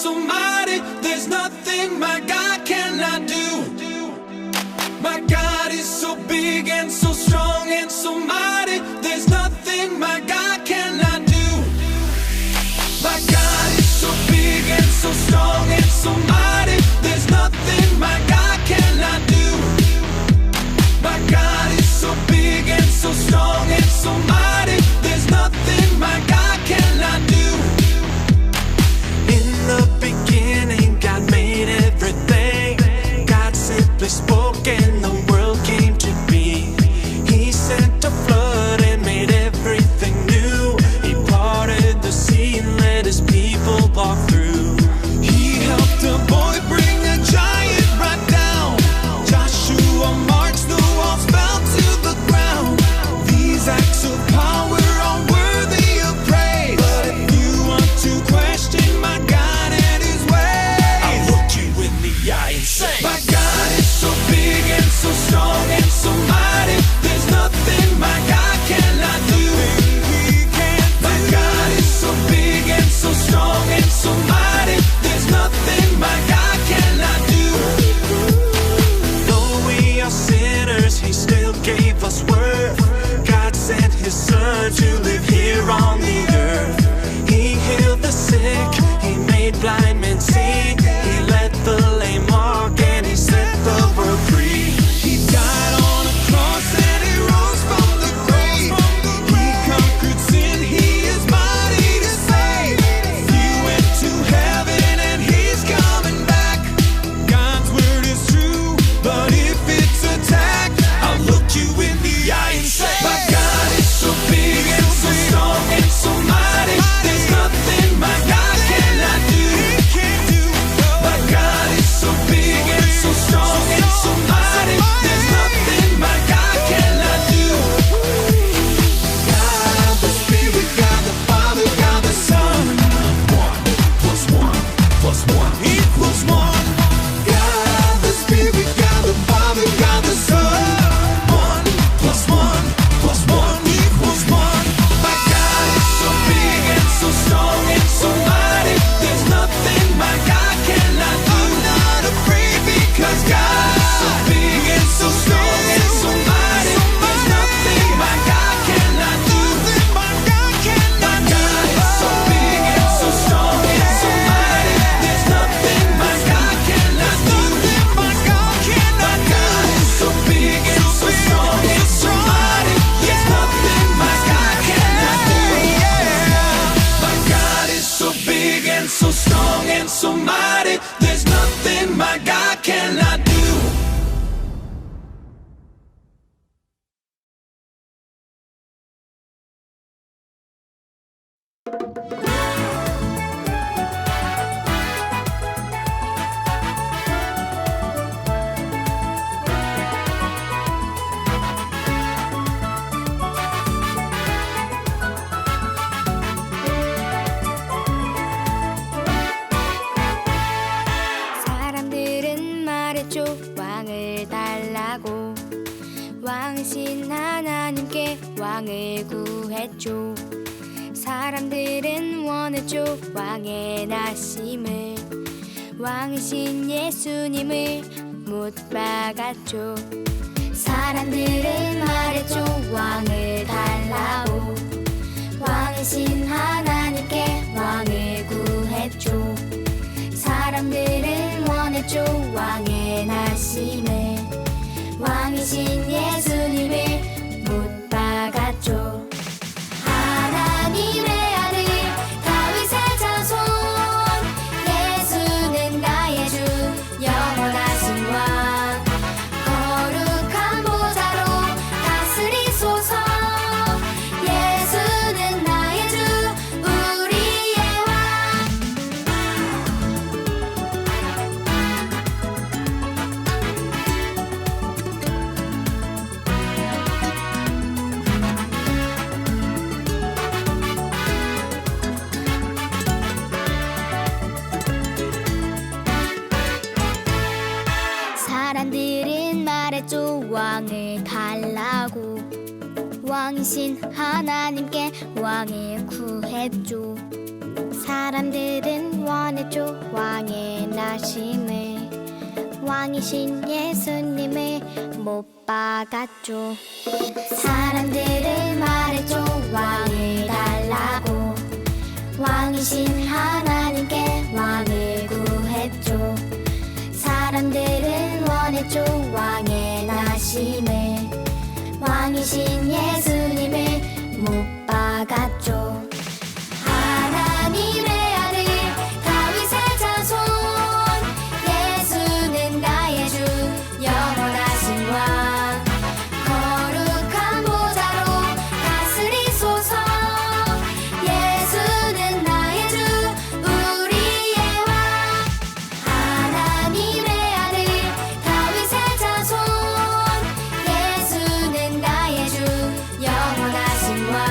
so mighty. There's nothing my God cannot do. My God is so big and so strong and so mighty. There's nothing my God cannot do. My God is so big and so strong and so mighty. There's nothing my God cannot do. My God is so big and so strong and so mighty. There's nothing my God cannot do. In the beginning, God made everything. God simply spoke and the world came to be. He sent a flood and made everything new. He parted the sea and let his people walk through. He helped a boy bring a giant right down. Joshua marched, the walls fell to the ground. These acts of power are worthy of praise. But if you want to question my God and his ways, I'll look you in the eye and say, my God is so big and so strong and so mighty. There's nothing my God cannot do. My God is so big and so strong and so mighty. There's nothing my God cannot do. Though we are sinners, he still gave us worth. God sent his son to live here on the earth. He healed the sick, he made blind men see. He let the lame walk and he set the world free. He died on a cross and he rose from the grave. He conquered sin, he is mighty to save. He went to heaven and he's coming back. God's word is true, but if it's attacked, I'll look you in the eye and say, my God is so big and so strong and so mighty. There's nothing my God cannot do. My God is so big and so strong and so mighty. There's nothing my God cannot do. God the Spirit, God the Father, God the Son. 1 plus 1 plus 1 equals 1. God the Spirit, God the Father, God the Son. 1 plus 1 plus 1 equals 1. My God is so big and so strong and so mighty. There's nothing my God cannot do. I'm not afraid because God is so big and so strong and so mighty. There's nothing my God cannot do. My God is so big and so strong and so mighty. There's nothing my God cannot do. My God is so big and so strong and so mighty. There's nothing my God cannot do. My God is so big and so strong and so mighty. There's nothing my God cannot do. 사람들은 말했죠, 왕을 달라고. 왕이신 하나님께 왕을 구했죠. 사람들은 원했죠, 왕의 나심을. 왕이신 예수님을 못 박았죠. 사람들은 말했죠, 왕을 달라고. 왕이신 하나님께 왕을 구했죠. 사람들은 원했죠, 왕의 나심을. 왕이신 예수님을 못 박았죠. 하나님의 아들 다윗의 자손, 예수는 나의 주 영원하신 왕. 거룩한 보좌로 다스리소서. 예수는 나의 주 우리의 왕. 사람들은 말했죠, 왕을 달라고. 왕이신 하나님께 왕을 구했죠. 사람들은 원했죠 왕의 나심을 왕이신 예수님을 못 박았죠 사람들은 말했죠 왕을 달라고 왕이신 하나님께 왕을 구했죠 사람들은 원했죠 왕의 나심을 왕이신 예수님을 못 박았죠 하나님의 아들 다윗의 자손 예수는 나의 주 영원하신 왕 거룩한 보좌로 다스리소서 예수는 나의 주 우리의 왕 하나님의 아들 다윗의 자손 예수는 나의 주 영원하신 왕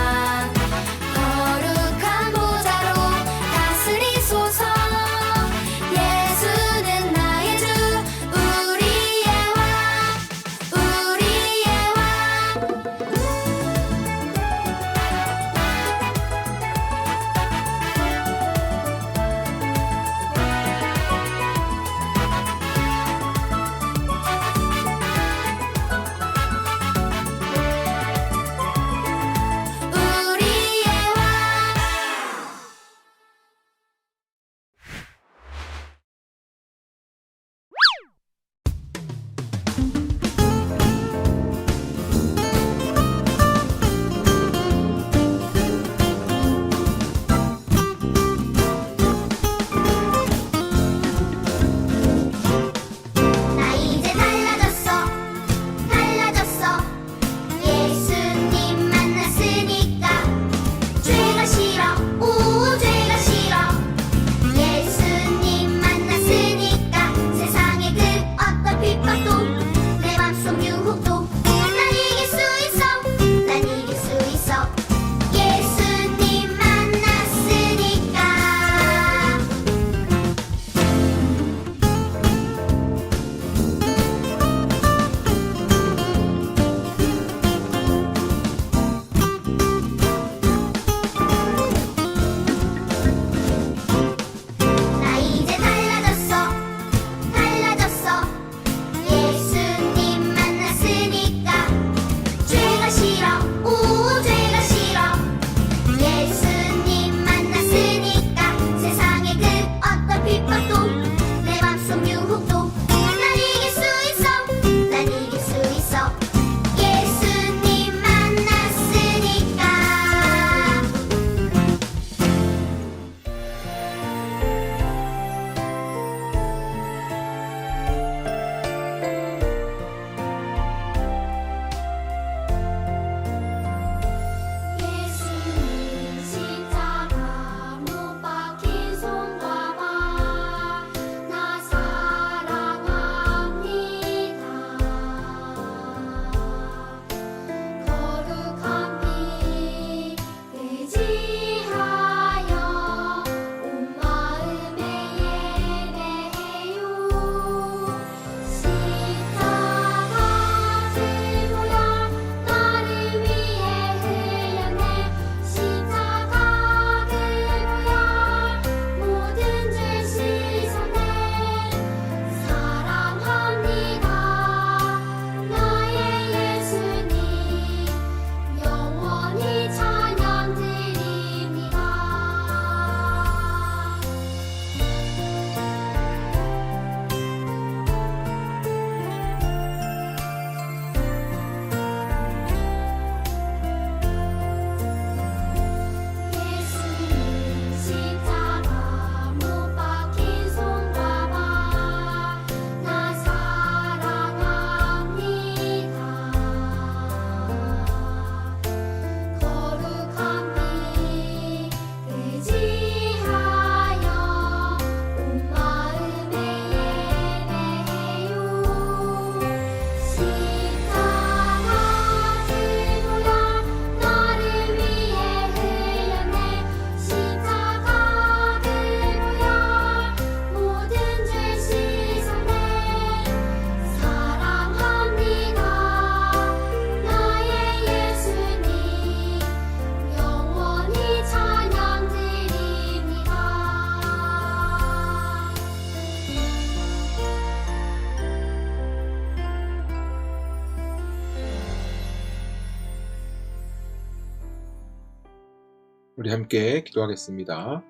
우리 함께 기도하겠습니다.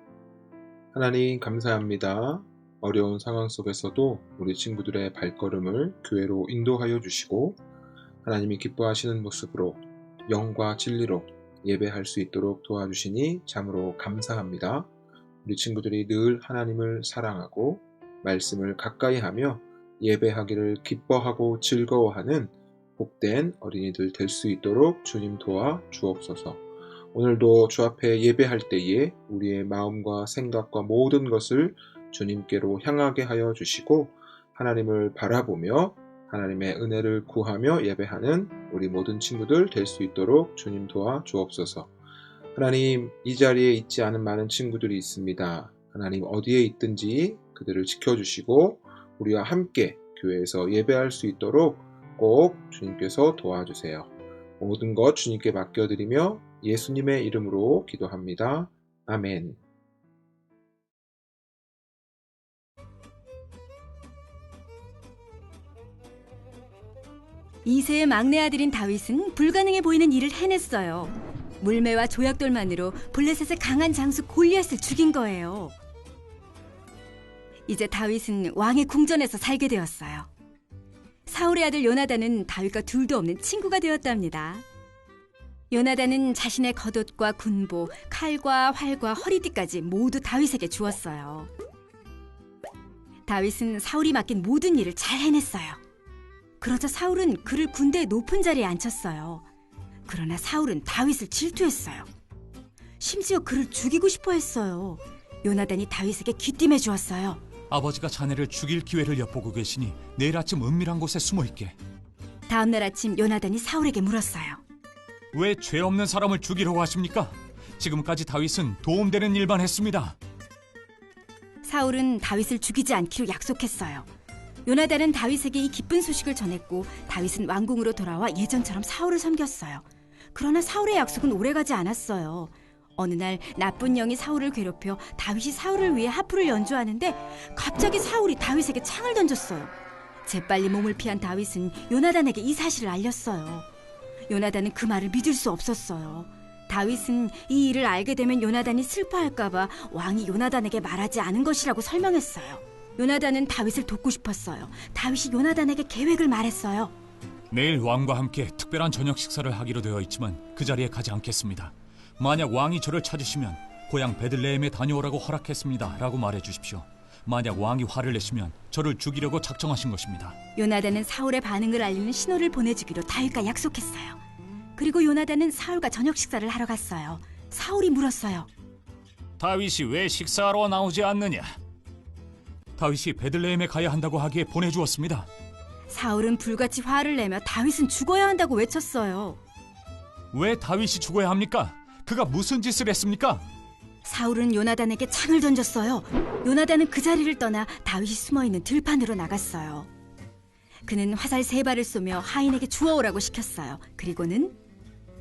하나님 감사합니다. 어려운 상황 속에서도 우리 친구들의 발걸음을 교회로 인도하여 주시고 하나님이 기뻐하시는 모습으로 영과 진리로 예배할 수 있도록 도와주시니 참으로 감사합니다. 우리 친구들이 늘 하나님을 사랑하고 말씀을 가까이 하며 예배하기를 기뻐하고 즐거워하는 복된 어린이들 될 수 있도록 주님 도와 주옵소서. 오늘도 주 앞에 예배할 때에 우리의 마음과 생각과 모든 것을 주님께로 향하게 하여 주시고 하나님을 바라보며 하나님의 은혜를 구하며 예배하는 우리 모든 친구들 될 수 있도록 주님 도와 주옵소서. 하나님, 이 자리에 있지 않은 많은 친구들이 있습니다. 하나님 어디에 있든지 그들을 지켜주시고 우리와 함께 교회에서 예배할 수 있도록 꼭 주님께서 도와주세요. 모든 것 주님께 맡겨드리며 예수님의 이름으로 기도합니다. 아멘. 이세의 막내 아들인 다윗은 불가능해 보이는 일을 해냈어요. 물매와 조약돌만으로 블레셋의 강한 장수 골리앗을 죽인 거예요. 이제 다윗은 왕의 궁전에서 살게 되었어요. 사울의 아들 요나단은 다윗과 둘도 없는 친구가 되었답니다. 요나단은 자신의 겉옷과 군보, 칼과 활과 허리띠까지 모두 다윗에게 주었어요. 다윗은 사울이 맡긴 모든 일을 잘 해냈어요. 그러자 사울은 그를 군대의 높은 자리에 앉혔어요. 그러나 사울은 다윗을 질투했어요. 심지어 그를 죽이고 싶어 했어요. 요나단이 다윗에게 귀띔해 주었어요. 아버지가 자네를 죽일 기회를 엿보고 계시니 내일 아침 은밀한 곳에 숨어있게. 다음날 아침 요나단이 사울에게 물었어요. 왜 죄 없는 사람을 죽이려고 하십니까? 지금까지 다윗은 도움되는 일만 했습니다. 사울은 다윗을 죽이지 않기로 약속했어요. 요나단은 다윗에게 이 기쁜 소식을 전했고 다윗은 왕궁으로 돌아와 예전처럼 사울을 섬겼어요. 그러나 사울의 약속은 오래가지 않았어요. 어느 날 나쁜 영이 사울을 괴롭혀 다윗이 사울을 위해 하프를 연주하는데 갑자기 사울이 다윗에게 창을 던졌어요. 재빨리 몸을 피한 다윗은 요나단에게 이 사실을 알렸어요. 요나단은 그 말을 믿을 수 없었어요. 다윗은 이 일을 알게 되면 요나단이 슬퍼할까봐 왕이 요나단에게 말하지 않은 것이라고 설명했어요. 요나단은 다윗을 돕고 싶었어요. 다윗이 요나단에게 계획을 말했어요. 내일 왕과 함께 특별한 저녁 식사를 하기로 되어 있지만 그 자리에 가지 않겠습니다. 만약 왕이 저를 찾으시면 고향 베들레헴에 다녀오라고 허락했습니다 라고 말해주십시오. 만약 왕이 화를 내시면 저를 죽이려고 작정하신 것입니다. 요나단은 사울의 반응을 알리는 신호를 보내주기로 다윗과 약속했어요. 그리고 요나단은 사울과 저녁 식사를 하러 갔어요. 사울이 물었어요. 다윗이 왜 식사하러 나오지 않느냐? 다윗이 베들레헴에 가야 한다고 하기에 보내주었습니다. 사울은 불같이 화를 내며 다윗은 죽어야 한다고 외쳤어요. 왜 다윗이 죽어야 합니까? 그가 무슨 짓을 했습니까? 사울은 요나단에게 창을 던졌어요. 요나단은 그 자리를 떠나 다윗이 숨어있는 들판으로 나갔어요. 그는 화살 3발을 쏘며 하인에게 주워오라고 시켰어요. 그리고는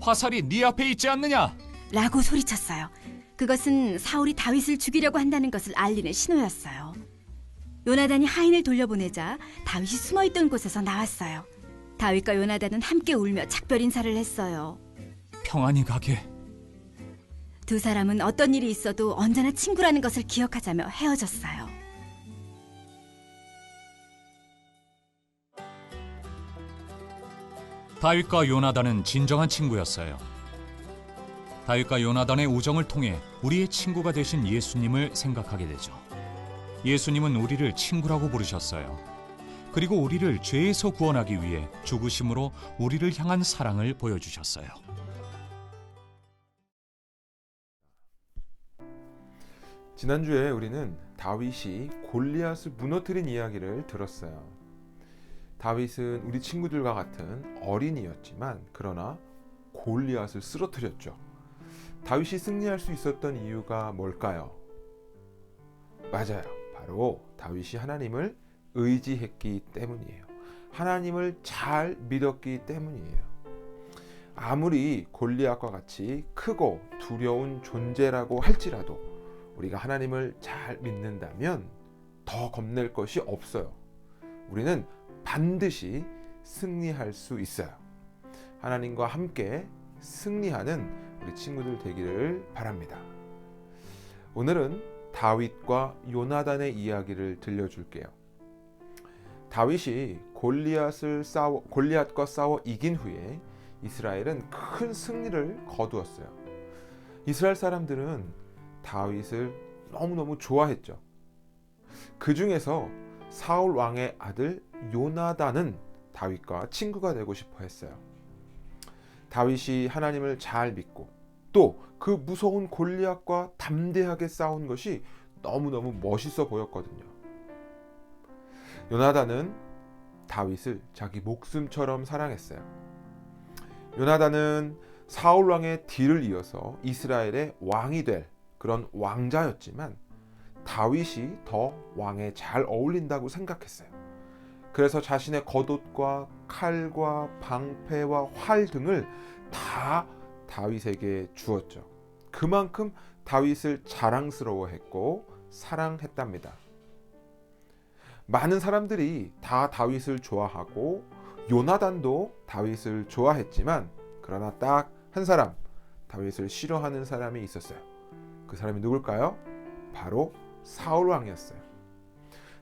화살이 네 앞에 있지 않느냐? 라고 소리쳤어요. 그것은 사울이 다윗을 죽이려고 한다는 것을 알리는 신호였어요. 요나단이 하인을 돌려보내자 다윗이 숨어있던 곳에서 나왔어요. 다윗과 요나단은 함께 울며 작별 인사를 했어요. 평안히 가게. 두 사람은 어떤 일이 있어도 언제나 친구라는 것을 기억하자며 헤어졌어요. 다윗과 요나단은 진정한 친구였어요. 다윗과 요나단의 우정을 통해 우리의 친구가 되신 예수님을 생각하게 되죠. 예수님은 우리를 친구라고 부르셨어요. 그리고 우리를 죄에서 구원하기 위해 죽으심으로 우리를 향한 사랑을 보여주셨어요. 지난주에 우리는 다윗이 골리앗을 무너뜨린 이야기를 들었어요. 다윗은 우리 친구들과 같은 어린이였지만 그러나 골리앗을 쓰러뜨렸죠. 다윗이 승리할 수 있었던 이유가 뭘까요? 맞아요. 바로 다윗이 하나님을 의지했기 때문이에요. 하나님을 잘 믿었기 때문이에요. 아무리 골리앗과 같이 크고 두려운 존재라고 할지라도 우리가 하나님을 잘 믿는다면 더 겁낼 것이 없어요. 우리는 반드시 승리할 수 있어요. 하나님과 함께 승리하는 우리 친구들 되기를 바랍니다. 오늘은 다윗과 요나단의 이야기를 들려줄게요. 다윗이 골리앗과 싸워 이긴 후에 이스라엘은 큰 승리를 거두었어요. 이스라엘 사람들은 다윗을 너무너무 좋아했죠. 그 중에서 사울 왕의 아들 요나단은 다윗과 친구가 되고 싶어 했어요. 다윗이 하나님을 잘 믿고 또 그 무서운 골리앗과 담대하게 싸운 것이 너무너무 멋있어 보였거든요. 요나단은 다윗을 자기 목숨처럼 사랑했어요. 요나단은 사울 왕의 뒤를 이어서 이스라엘의 왕이 될 그런 왕자였지만 다윗이 더 왕에 잘 어울린다고 생각했어요. 그래서 자신의 겉옷과 칼과 방패와 활 등을 다 다윗에게 주었죠. 그만큼 다윗을 자랑스러워했고 사랑했답니다. 많은 사람들이 다 다윗을 좋아하고 요나단도 다윗을 좋아했지만 그러나 딱 한 사람, 다윗을 싫어하는 사람이 있었어요. 그 사람이 누굴까요? 바로 사울 왕이었어요.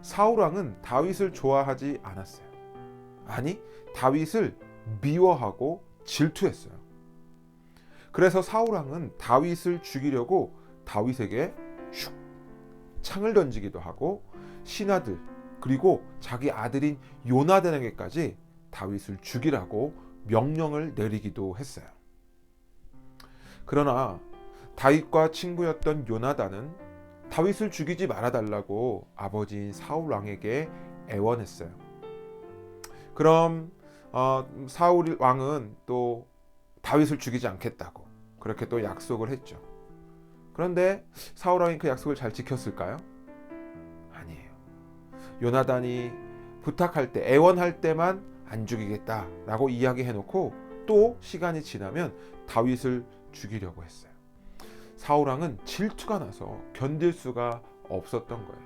사울 왕은 다윗을 좋아하지 않았어요. 아니, 다윗을 미워하고 질투했어요. 그래서 사울 왕은 다윗을 죽이려고 다윗에게 슉 창을 던지기도 하고 신하들 그리고 자기 아들인 요나단에게까지 다윗을 죽이라고 명령을 내리기도 했어요. 그러나 다윗과 친구였던 요나단은 다윗을 죽이지 말아달라고 아버지인 사울 왕에게 애원했어요. 그럼 사울 왕은 또 다윗을 죽이지 않겠다고 그렇게 또 약속을 했죠. 그런데 사울 왕이 그 약속을 잘 지켰을까요? 아니에요. 요나단이 부탁할 때, 애원할 때만 안 죽이겠다라고 이야기해놓고 또 시간이 지나면 다윗을 죽이려고 했어요. 사울 왕은 질투가 나서 견딜 수가 없었던 거예요.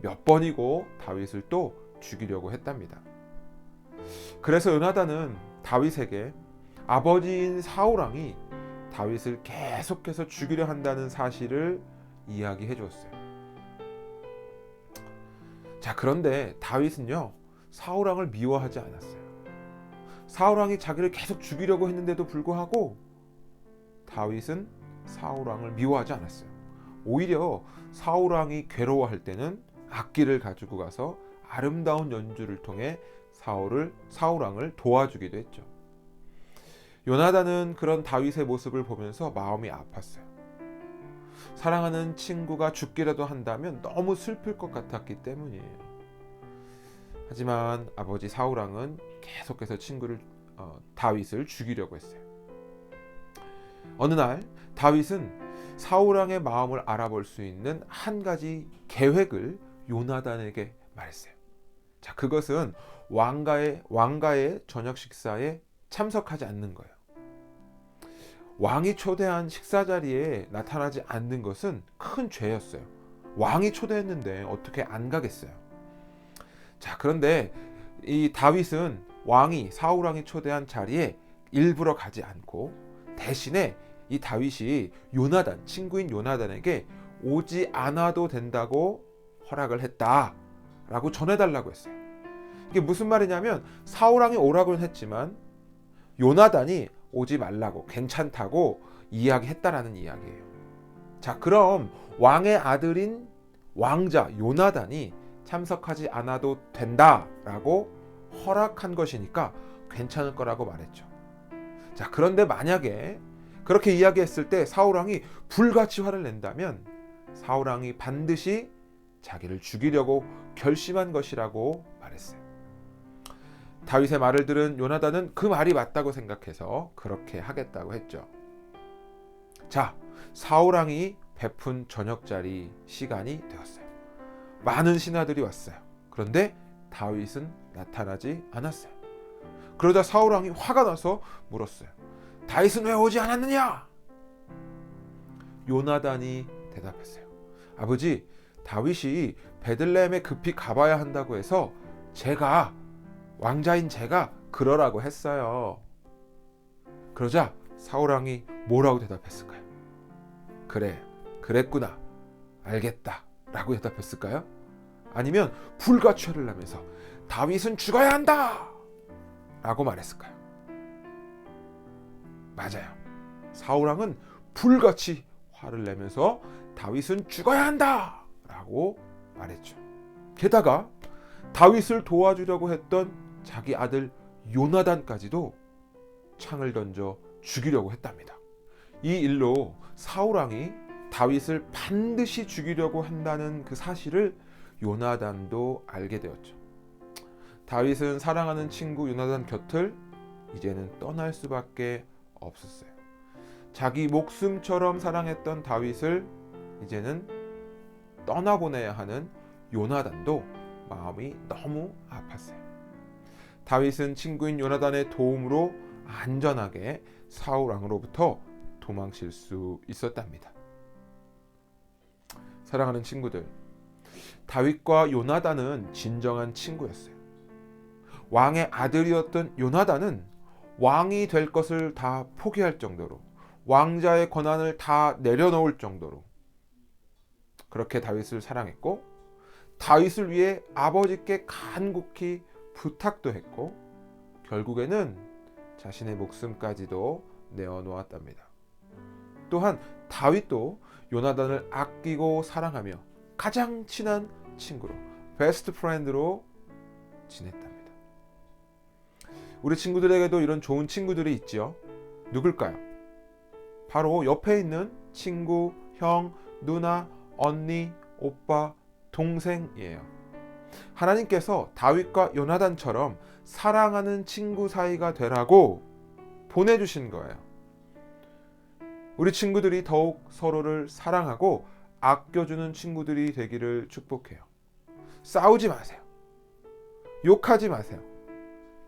몇 번이고 다윗을 또 죽이려고 했답니다. 그래서 요나단은 다윗에게 아버지인 사울 왕이 다윗을 계속해서 죽이려 한다는 사실을 이야기해 줬어요. 자, 그런데 다윗은요, 사울 왕을 미워하지 않았어요. 사울 왕이 자기를 계속 죽이려고 했는데도 불구하고 다윗은 사울 왕을 미워하지 않았어요. 오히려 사울 왕이 괴로워할 때는 악기를 가지고 가서 아름다운 연주를 통해 사울 왕을 도와주기도 했죠. 요나단은 그런 다윗의 모습을 보면서 마음이 아팠어요. 사랑하는 친구가 죽기라도 한다면 너무 슬플 것 같았기 때문이에요. 하지만 아버지 사울 왕은 계속해서 다윗을 죽이려고 했어요. 어느 날 다윗은 사울 왕의 마음을 알아볼 수 있는 한 가지 계획을 요나단에게 말했어요. 자, 그것은 왕가의 저녁 식사에 참석하지 않는 거예요. 왕이 초대한 식사 자리에 나타나지 않는 것은 큰 죄였어요. 왕이 초대했는데 어떻게 안 가겠어요? 자, 그런데 이 다윗은 사울 왕이 초대한 자리에 일부러 가지 않고 대신에 이 다윗이 친구인 요나단에게 오지 않아도 된다고 허락을 했다라고 전해달라고 했어요. 이게 무슨 말이냐면 사울 왕이 오라고는 했지만 요나단이 오지 말라고, 괜찮다고 이야기했다라는 이야기예요. 자, 그럼 왕의 아들인 왕자 요나단이 참석하지 않아도 된다라고 허락한 것이니까 괜찮을 거라고 말했죠. 자, 그런데 만약에 그렇게 이야기했을 때 사울 왕이 불같이 화를 낸다면 사울 왕이 반드시 자기를 죽이려고 결심한 것이라고 말했어요. 다윗의 말을 들은 요나단은 그 말이 맞다고 생각해서 그렇게 하겠다고 했죠. 자, 사울 왕이 베푼 저녁자리 시간이 되었어요. 많은 신하들이 왔어요. 그런데 다윗은 나타나지 않았어요. 그러자 사울 왕이 화가 나서 물었어요. 다윗은 왜 오지 않았느냐? 요나단이 대답했어요. 아버지, 다윗이 베들레헴에 급히 가봐야 한다고 해서 왕자인 제가 그러라고 했어요. 그러자 사울 왕이 뭐라고 대답했을까요? 그래, 그랬구나, 알겠다 라고 대답했을까요? 아니면 불같이 화를 내면서 다윗은 죽어야 한다 라고 말했을까요? 맞아요. 사울왕은 불같이 화를 내면서 다윗은 죽어야 한다 라고 말했죠. 게다가 다윗을 도와주려고 했던 자기 아들 요나단까지도 창을 던져 죽이려고 했답니다. 이 일로 사울왕이 다윗을 반드시 죽이려고 한다는 그 사실을 요나단도 알게 되었죠. 다윗은 사랑하는 친구 요나단 곁을 이제는 떠날 수밖에 없었어요. 자기 목숨처럼 사랑했던 다윗을 이제는 떠나보내야 하는 요나단도 마음이 너무 아팠어요. 다윗은 친구인 요나단의 도움으로 안전하게 사울왕으로부터 도망칠 수 있었답니다. 사랑하는 친구들, 다윗과 요나단은 진정한 친구였어요. 왕의 아들이었던 요나단은 왕이 될 것을 다 포기할 정도로, 왕자의 권한을 다 내려놓을 정도로 그렇게 다윗을 사랑했고, 다윗을 위해 아버지께 간곡히 부탁도 했고, 결국에는 자신의 목숨까지도 내어놓았답니다. 또한 다윗도 요나단을 아끼고 사랑하며 가장 친한 친구로, 베스트 프렌드로 지냈답니다. 우리 친구들에게도 이런 좋은 친구들이 있지요. 누굴까요? 바로 옆에 있는 친구, 형, 누나, 언니, 오빠, 동생이에요. 하나님께서 다윗과 요나단처럼 사랑하는 친구 사이가 되라고 보내주신 거예요. 우리 친구들이 더욱 서로를 사랑하고 아껴주는 친구들이 되기를 축복해요. 싸우지 마세요. 욕하지 마세요.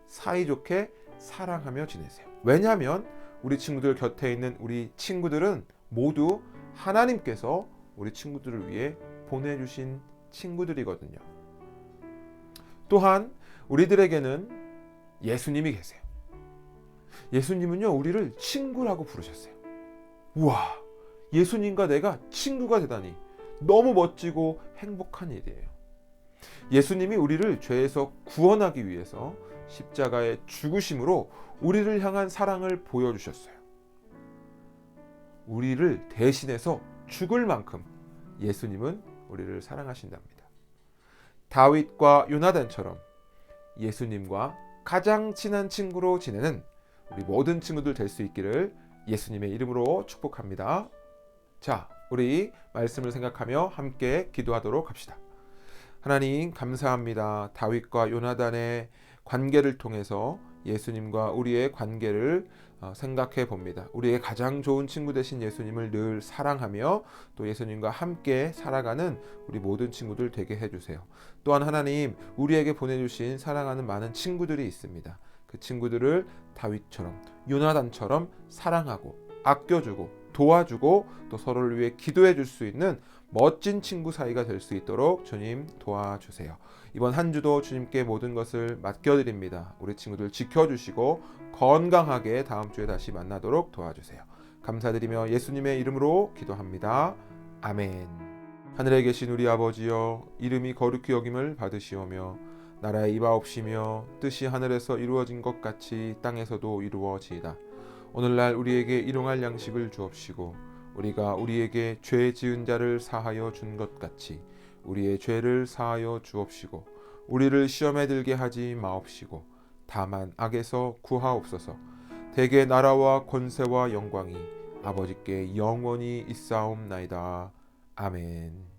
사이좋게 사랑하며 지내세요. 왜냐하면 우리 친구들 곁에 있는 우리 친구들은 모두 하나님께서 우리 친구들을 위해 보내주신 친구들이거든요. 또한 우리들에게는 예수님이 계세요. 예수님은요, 우리를 친구라고 부르셨어요. 우와, 예수님과 내가 친구가 되다니 너무 멋지고 행복한 일이에요. 예수님이 우리를 죄에서 구원하기 위해서 십자가의 죽으심으로 우리를 향한 사랑을 보여주셨어요. 우리를 대신해서 죽을 만큼 예수님은 우리를 사랑하신답니다. 다윗과 요나단처럼 예수님과 가장 친한 친구로 지내는 우리 모든 친구들 될 수 있기를 예수님의 이름으로 축복합니다. 자, 우리 말씀을 생각하며 함께 기도하도록 합시다. 하나님, 감사합니다. 다윗과 요나단의 관계를 통해서 예수님과 우리의 관계를 생각해 봅니다. 우리의 가장 좋은 친구 되신 예수님을 늘 사랑하며 또 예수님과 함께 살아가는 우리 모든 친구들 되게 해주세요. 또한 하나님, 우리에게 보내주신 사랑하는 많은 친구들이 있습니다. 그 친구들을 다윗처럼, 요나단처럼 사랑하고 아껴주고 도와주고 또 서로를 위해 기도해 줄 수 있는 멋진 친구 사이가 될 수 있도록 주님 도와주세요. 이번 한 주도 주님께 모든 것을 맡겨드립니다. 우리 친구들 지켜주시고 건강하게 다음 주에 다시 만나도록 도와주세요. 감사드리며 예수님의 이름으로 기도합니다. 아멘. 하늘에 계신 우리 아버지여, 이름이 거룩히 여김을 받으시오며 나라의 이바옵시며 뜻이 하늘에서 이루어진 것 같이 땅에서도 이루어지이다. 오늘날 우리에게 일용할 양식을 주옵시고 우리가 우리에게 죄 지은 자를 사하여 준 것 같이 우리의 죄를 사하여 주옵시고 우리를 시험에 들게 하지 마옵시고 다만 악에서 구하옵소서. 대개 나라와 권세와 영광이 아버지께 영원히 있사옵나이다. 아멘.